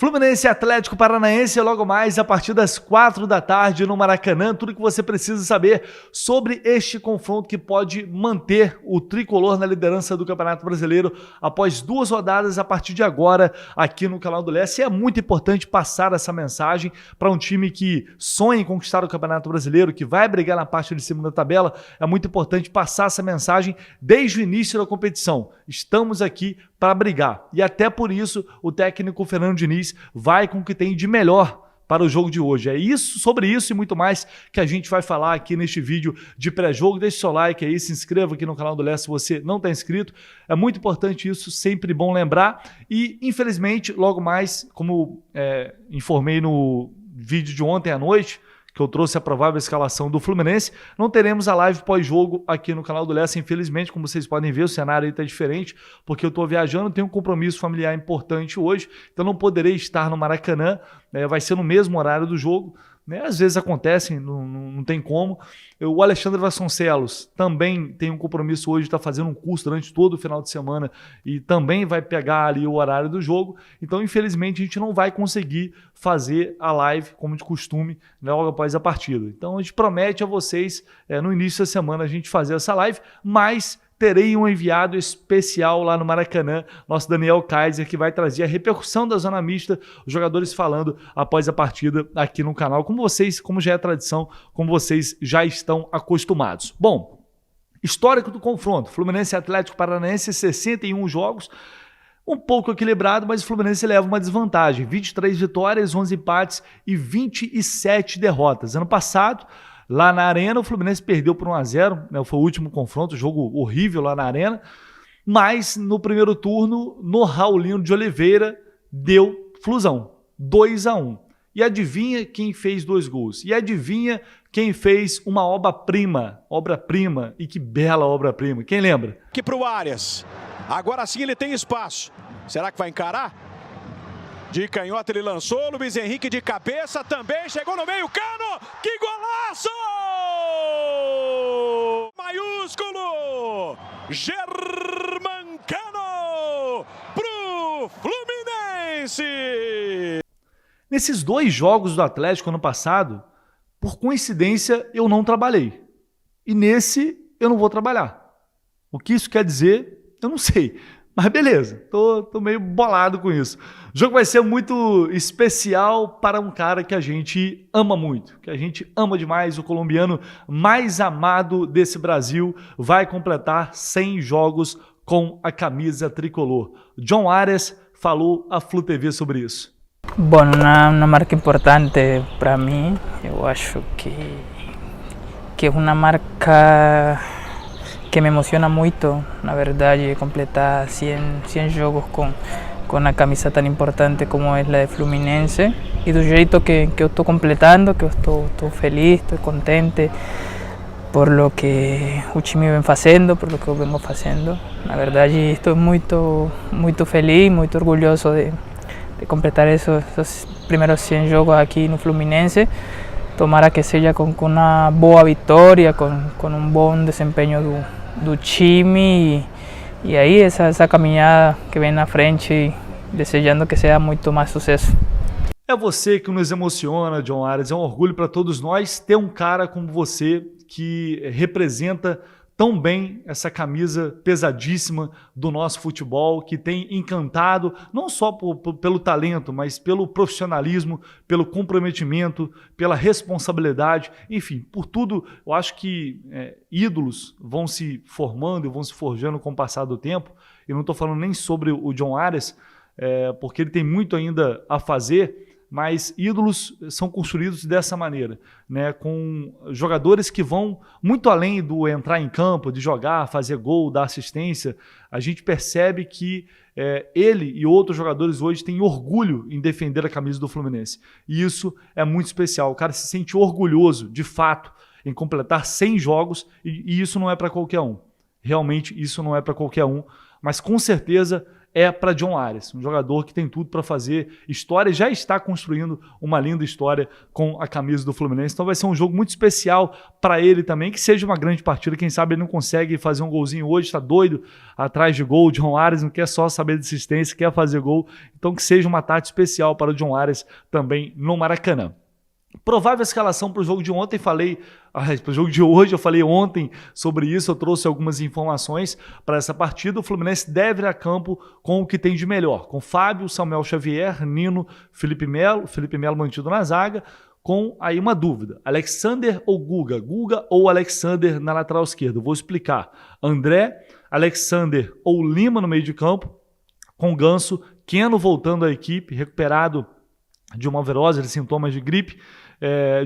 Fluminense e Atlético Paranaense logo mais a partir das 4 da tarde no Maracanã. Tudo que você precisa saber sobre este confronto que pode manter o tricolor na liderança do Campeonato Brasileiro após 2 rodadas a partir de agora aqui no Canal do Leste. E é muito importante passar essa mensagem para um time que sonha em conquistar o Campeonato Brasileiro, que vai brigar na parte de cima da tabela. É muito importante passar essa mensagem desde o início da competição. Estamos aqui para brigar. E até por isso o técnico Fernando Diniz vai com o que tem de melhor para o jogo de hoje. É isso, sobre isso e muito mais que a gente vai falar aqui neste vídeo de pré-jogo. Deixe seu like aí, se inscreva aqui no Canal do Leste se você não está inscrito. É muito importante isso, sempre bom lembrar. E infelizmente, logo mais, como informei no vídeo de ontem à noite, que eu trouxe a provável escalação do Fluminense, não teremos a live pós-jogo aqui no Canal do Leste, infelizmente. Como vocês podem ver, o cenário aí está diferente, porque eu estou viajando, tenho um compromisso familiar importante hoje, então não poderei estar no Maracanã, vai ser no mesmo horário do jogo, né? Às vezes acontecem, não tem como. O Alexandre Vasconcelos também tem um compromisso hoje, está fazendo um curso durante todo o final de semana e também vai pegar ali o horário do jogo. Então, infelizmente, a gente não vai conseguir fazer a live como de costume, né, logo após a partida. Então, a gente promete a vocês, no início da semana, a gente fazer essa live, mas terei um enviado especial lá no Maracanã, nosso Daniel Kaiser, que vai trazer a repercussão da zona mista, os jogadores falando após a partida aqui no canal, como já é tradição, como vocês já estão acostumados. Bom, histórico do confronto, Fluminense e Atlético Paranaense, 61 jogos, um pouco equilibrado, mas o Fluminense leva uma desvantagem, 23 vitórias, 11 empates e 27 derrotas. Ano passado, lá na Arena, o Fluminense perdeu por 1-0, né? Foi o último confronto, jogo horrível lá na Arena, mas no primeiro turno, no Raulino de Oliveira, deu Flusão, 2-1. E adivinha quem fez 2 gols? E adivinha quem fez uma obra-prima, e que bela obra-prima, quem lembra? Aqui para o Arias, agora sim ele tem espaço, será que vai encarar? De canhota ele lançou, Luiz Henrique de cabeça também, chegou no meio, Cano, que golaço! Maiúsculo, Germancano pro Fluminense! Nesses 2 jogos do Atlético ano passado, por coincidência, eu não trabalhei. E nesse, eu não vou trabalhar. O que isso quer dizer, eu não sei. Mas beleza, tô meio bolado com isso. O jogo vai ser muito especial para um cara que a gente ama muito, que a gente ama demais, o colombiano mais amado desse Brasil, vai completar 100 jogos com a camisa tricolor. John Arias falou à Flu TV sobre isso. Bom, uma marca importante para mim, eu acho que é uma marca que me emociona muito, na verdade, completar 100 jogos com a camisa tão importante como é a de Fluminense. E do jeito que eu estou completando, que eu estou feliz, estou contente por lo que o time vem fazendo, por lo que eu vengo fazendo. Na verdade, estou muito feliz, muito orgulhoso de completar esses primeiros 100 jogos aqui no Fluminense. Tomara que seja com uma boa vitória, com bom desempenho do time e aí essa caminhada que vem na frente, desejando que seja muito mais sucesso. É você que nos emociona, John Arias, é um orgulho para todos nós ter um cara como você que representa tão bem essa camisa pesadíssima do nosso futebol, que tem encantado não só pelo talento, mas pelo profissionalismo, pelo comprometimento, pela responsabilidade, enfim, por tudo. Eu acho que ídolos vão se formando e vão se forjando com o passar do tempo. Eu não estou falando nem sobre o John Arias, porque ele tem muito ainda a fazer, mas ídolos são construídos dessa maneira, né? Com jogadores que vão muito além do entrar em campo, de jogar, fazer gol, dar assistência. A gente percebe que ele e outros jogadores hoje têm orgulho em defender a camisa do Fluminense. E isso é muito especial. O cara se sente orgulhoso, de fato, em completar 100 jogos, e isso não é para qualquer um. Realmente, isso não é para qualquer um, mas com certeza é para John Ares, um jogador que tem tudo para fazer história e já está construindo uma linda história com a camisa do Fluminense. Então vai ser um jogo muito especial para ele também, que seja uma grande partida. Quem sabe ele não consegue fazer um golzinho hoje, está doido atrás de gol. John Ares não quer só saber de assistência, quer fazer gol. Então que seja uma tarde especial para o John Ares também no Maracanã. Provável escalação para o jogo de ontem, para o jogo de hoje, eu falei ontem sobre isso, eu trouxe algumas informações para essa partida. O Fluminense deve ir a campo com o que tem de melhor, com Fábio, Samuel Xavier, Nino, Felipe Melo mantido na zaga, com aí uma dúvida, Alexander ou Guga? Guga ou Alexander na lateral esquerda? Vou explicar. André, Alexander ou Lima no meio de campo, com Ganso, Keno voltando à equipe, recuperado de uma virose, de sintomas de gripe,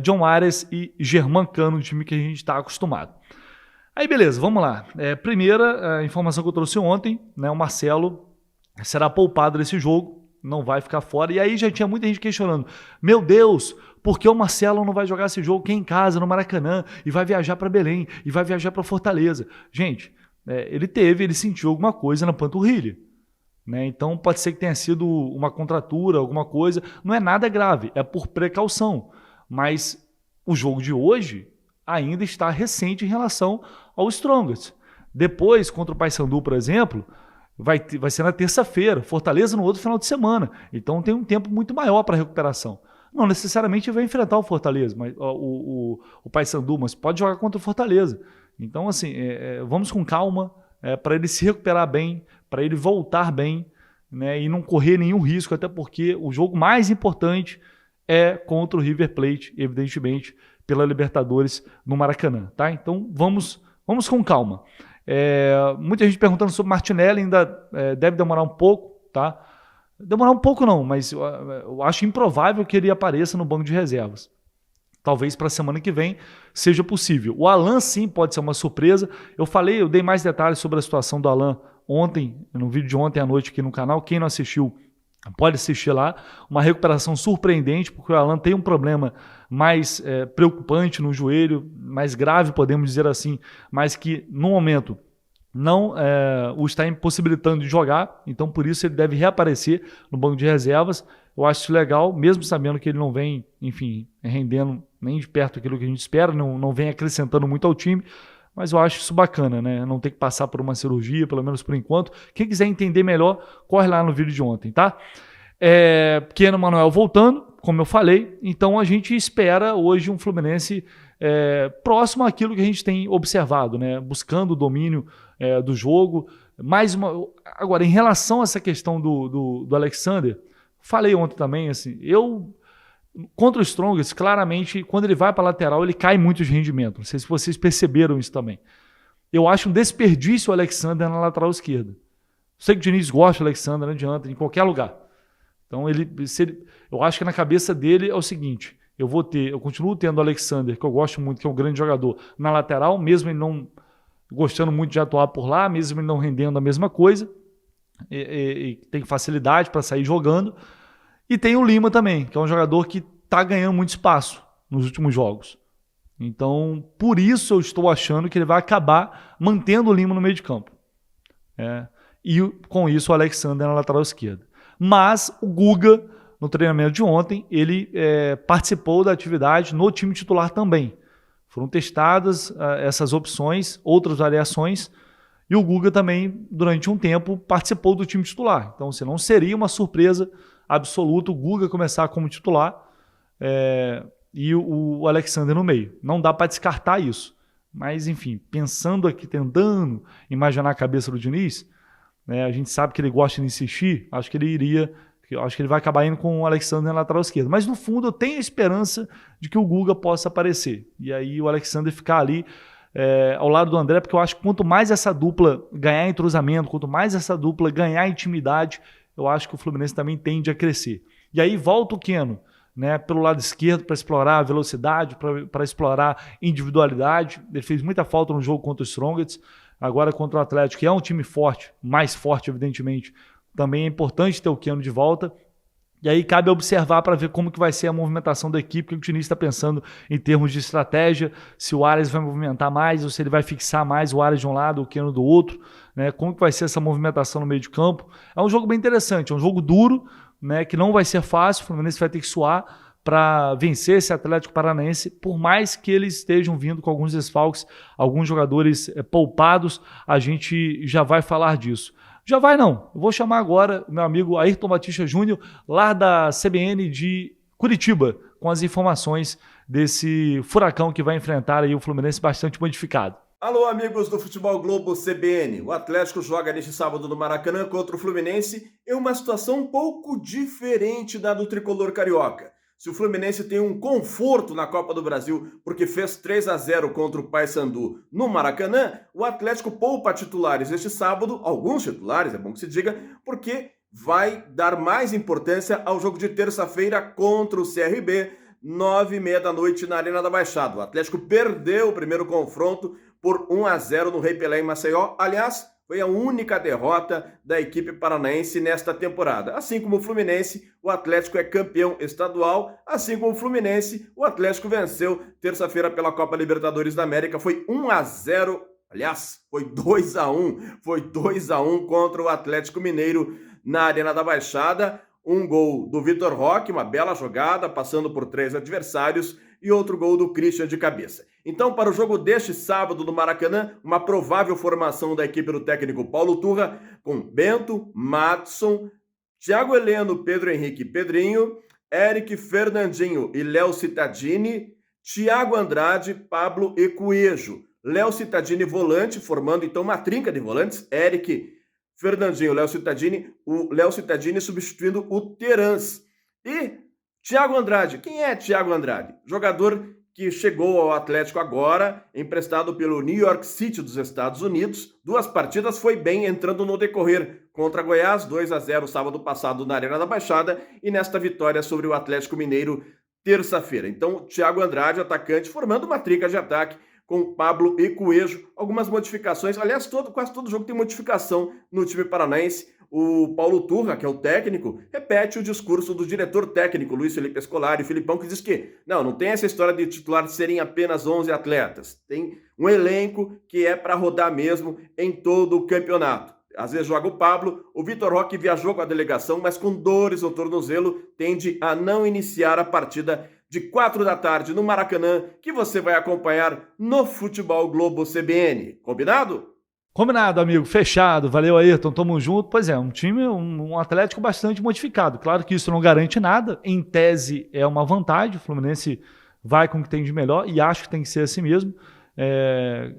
John Ares e Germancano, um time que a gente está acostumado. Aí beleza, vamos lá. Primeira informação que eu trouxe ontem, né, o Marcelo será poupado desse jogo, não vai ficar fora. E aí já tinha muita gente questionando, meu Deus, por que o Marcelo não vai jogar esse jogo aqui em casa, no Maracanã, e vai viajar para Belém, e vai viajar para Fortaleza? Gente, ele sentiu alguma coisa na panturrilha. Né? Então pode ser que tenha sido uma contratura, alguma coisa. Não é nada grave, é por precaução. Mas o jogo de hoje ainda está recente em relação ao Strongest. Depois, contra o Paysandu, por exemplo, vai ser na terça-feira, Fortaleza no outro final de semana. Então tem um tempo muito maior para recuperação. Não necessariamente vai enfrentar o Fortaleza, mas o Paysandu, mas pode jogar contra o Fortaleza. Então, assim, vamos com calma para ele se recuperar bem, para ele voltar bem, né, e não correr nenhum risco, até porque o jogo mais importante é contra o River Plate, evidentemente, pela Libertadores no Maracanã. Tá? Então vamos com calma. Muita gente perguntando sobre Martinelli, ainda deve demorar um pouco. Tá? Demorar um pouco não, mas eu acho improvável que ele apareça no banco de reservas. Talvez para a semana que vem seja possível. O Alan sim pode ser uma surpresa. Eu dei mais detalhes sobre a situação do Alan ontem, no vídeo de ontem à noite aqui no canal. Quem não assistiu, pode assistir lá. Uma recuperação surpreendente, porque o Alan tem um problema mais preocupante no joelho, mais grave, podemos dizer assim, mas que no momento não o está impossibilitando de jogar. Então por isso ele deve reaparecer no banco de reservas. Eu acho isso legal, mesmo sabendo que ele não vem, enfim, rendendo nem de perto aquilo que a gente espera, não vem acrescentando muito ao time, mas eu acho isso bacana, né? Não ter que passar por uma cirurgia, pelo menos por enquanto. Quem quiser entender melhor, corre lá no vídeo de ontem, tá? Keno Manuel voltando, como eu falei, então a gente espera hoje um Fluminense próximo àquilo que a gente tem observado, né? Buscando o domínio do jogo. Agora, em relação a essa questão do Alexander, falei ontem também, assim, contra o Strongest, claramente, quando ele vai para a lateral, ele cai muito de rendimento. Não sei se vocês perceberam isso também. Eu acho um desperdício o Alexander na lateral esquerda. Sei que o Diniz gosta do Alexander, não adianta, em qualquer lugar. Então, eu acho que na cabeça dele é o seguinte, eu continuo tendo o Alexander, que eu gosto muito, que é um grande jogador, na lateral, mesmo ele não gostando muito de atuar por lá, mesmo ele não rendendo a mesma coisa, e tem facilidade para sair jogando. E tem o Lima também, que é um jogador que está ganhando muito espaço nos últimos jogos. Então, por isso eu estou achando que ele vai acabar mantendo o Lima no meio de campo. E com isso o Alexander na lateral esquerda. Mas o Guga, no treinamento de ontem, ele participou da atividade no time titular também. Foram testadas essas opções, outras variações, e o Guga também, durante um tempo, participou do time titular. Então, não seria uma surpresa absoluta o Guga começar como titular e o Alexander no meio. Não dá para descartar isso. Mas, enfim, pensando aqui, tentando imaginar a cabeça do Diniz, a gente sabe que ele gosta de insistir, acho que ele vai acabar indo com o Alexander na lateral esquerda. Mas, no fundo, eu tenho a esperança de que o Guga possa aparecer. E aí o Alexander ficar ali ao lado do André, porque eu acho que quanto mais essa dupla ganhar entrosamento, quanto mais essa dupla ganhar intimidade, eu acho que o Fluminense também tende a crescer. E aí volta o Keno, né, pelo lado esquerdo para explorar a velocidade, para explorar individualidade. Ele fez muita falta no jogo contra o Strongest, agora contra o Atlético, que é um time forte, mais forte, evidentemente. Também é importante ter o Keno de volta. E aí cabe observar para ver como que vai ser a movimentação da equipe, o que o Diniz está pensando em termos de estratégia, se o Arias vai movimentar mais ou se ele vai fixar mais o Arias de um lado, o Keno do outro, né? Como que vai ser essa movimentação no meio de campo. É um jogo bem interessante, é um jogo duro, né? Que não vai ser fácil, o Fluminense vai ter que suar para vencer esse Atlético Paranaense, por mais que eles estejam vindo com alguns desfalques, alguns jogadores poupados, a gente já vai falar disso. Já vai não, eu vou chamar agora o meu amigo Ayrton Batista Júnior, lá da CBN de Curitiba, com as informações desse furacão que vai enfrentar aí o Fluminense bastante modificado. Alô, amigos do Futebol Globo CBN. O Atlético joga neste sábado no Maracanã contra o Fluminense em uma situação um pouco diferente da do tricolor carioca. Se o Fluminense tem um conforto na Copa do Brasil porque fez 3-0 contra o Paysandu no Maracanã, o Atlético poupa titulares este sábado, alguns titulares, é bom que se diga, porque vai dar mais importância ao jogo de terça-feira contra o CRB, 9h30 da noite na Arena da Baixada. O Atlético perdeu o primeiro confronto por 1-0 no Rei Pelé em Maceió. Aliás, foi a única derrota da equipe paranaense nesta temporada. Assim como o Fluminense, o Atlético é campeão estadual. Assim como o Fluminense, o Atlético venceu terça-feira pela Copa Libertadores da América. Foi 1-0, aliás, foi 2-1. Foi 2-1 contra o Atlético Mineiro na Arena da Baixada. Um gol do Vitor Roque, uma bela jogada, passando por 3 adversários, e outro gol do Christian de cabeça. Então, para o jogo deste sábado no Maracanã, uma provável formação da equipe do técnico Paulo Turra, com Bento, Madson, Thiago Heleno, Pedro Henrique Pedrinho, Eric Fernandinho e Léo Cittadini, Thiago Andrade, Pablo e Coelho. Léo Cittadini volante, formando então uma trinca de volantes, Eric Fernandinho, o Léo Cittadini substituindo o Terans. E Thiago Andrade. Quem é Thiago Andrade? Jogador que chegou ao Atlético agora, emprestado pelo New York City dos Estados Unidos. 2 partidas, foi bem entrando no decorrer. Contra Goiás, 2-0 sábado passado na Arena da Baixada, e nesta vitória sobre o Atlético Mineiro terça-feira. Então, Thiago Andrade, atacante, formando uma trinca de ataque com Pablo e Coelho. Algumas modificações, aliás, quase todo jogo tem modificação no time paranaense. O Paulo Turra, que é o técnico, repete o discurso do diretor técnico, Luiz Felipe Scolari, o Filipão, que diz que não tem essa história de titular serem apenas 11 atletas. Tem um elenco que é para rodar mesmo em todo o campeonato. Às vezes joga o Pablo, o Vitor Roque viajou com a delegação, mas com dores no tornozelo, tende a não iniciar a partida de 4 da tarde no Maracanã, que você vai acompanhar no Futebol Globo CBN. Combinado? Combinado, amigo. Fechado. Valeu, Ayrton. Tamo junto. Pois é, um time, um Atlético bastante modificado. Claro que isso não garante nada. Em tese, é uma vantagem. O Fluminense vai com o que tem de melhor e acho que tem que ser assim mesmo.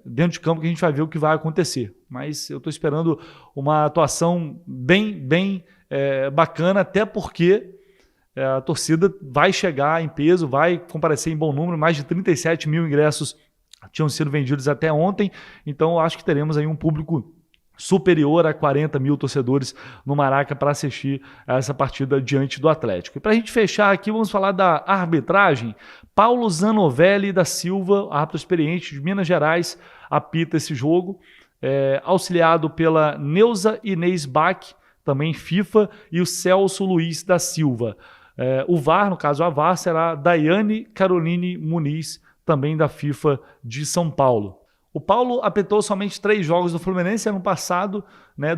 Dentro de campo que a gente vai ver o que vai acontecer. Mas eu estou esperando uma atuação bem bacana, até porque a torcida vai chegar em peso, vai comparecer em bom número. Mais de 37 mil ingressos tinham sido vendidos até ontem, então eu acho que teremos aí um público superior a 40 mil torcedores no Maraca para assistir a essa partida diante do Atlético. E para a gente fechar aqui, vamos falar da arbitragem. Paulo Zanovelli da Silva, árbitro experiente de Minas Gerais, apita esse jogo, auxiliado pela Neuza Inês Bach, também FIFA, e o Celso Luiz da Silva. O VAR, no caso a VAR, será Daiane Caroline Muniz, também da FIFA de São Paulo. O Paulo apitou somente 3 jogos do Fluminense ano passado,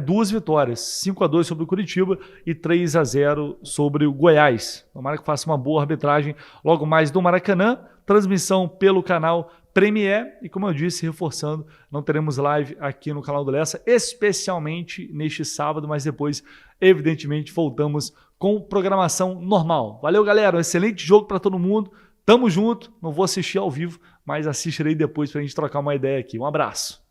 2 vitórias, 5-2 sobre o Curitiba e 3-0 sobre o Goiás. Tomara que faça uma boa arbitragem logo mais do Maracanã, transmissão pelo canal Premier e, como eu disse, reforçando, não teremos live aqui no canal do Lessa, especialmente neste sábado, mas depois, evidentemente, voltamos com programação normal. Valeu, galera, um excelente jogo para todo mundo. Tamo junto, não vou assistir ao vivo, mas assistirei depois pra gente trocar uma ideia aqui. Um abraço.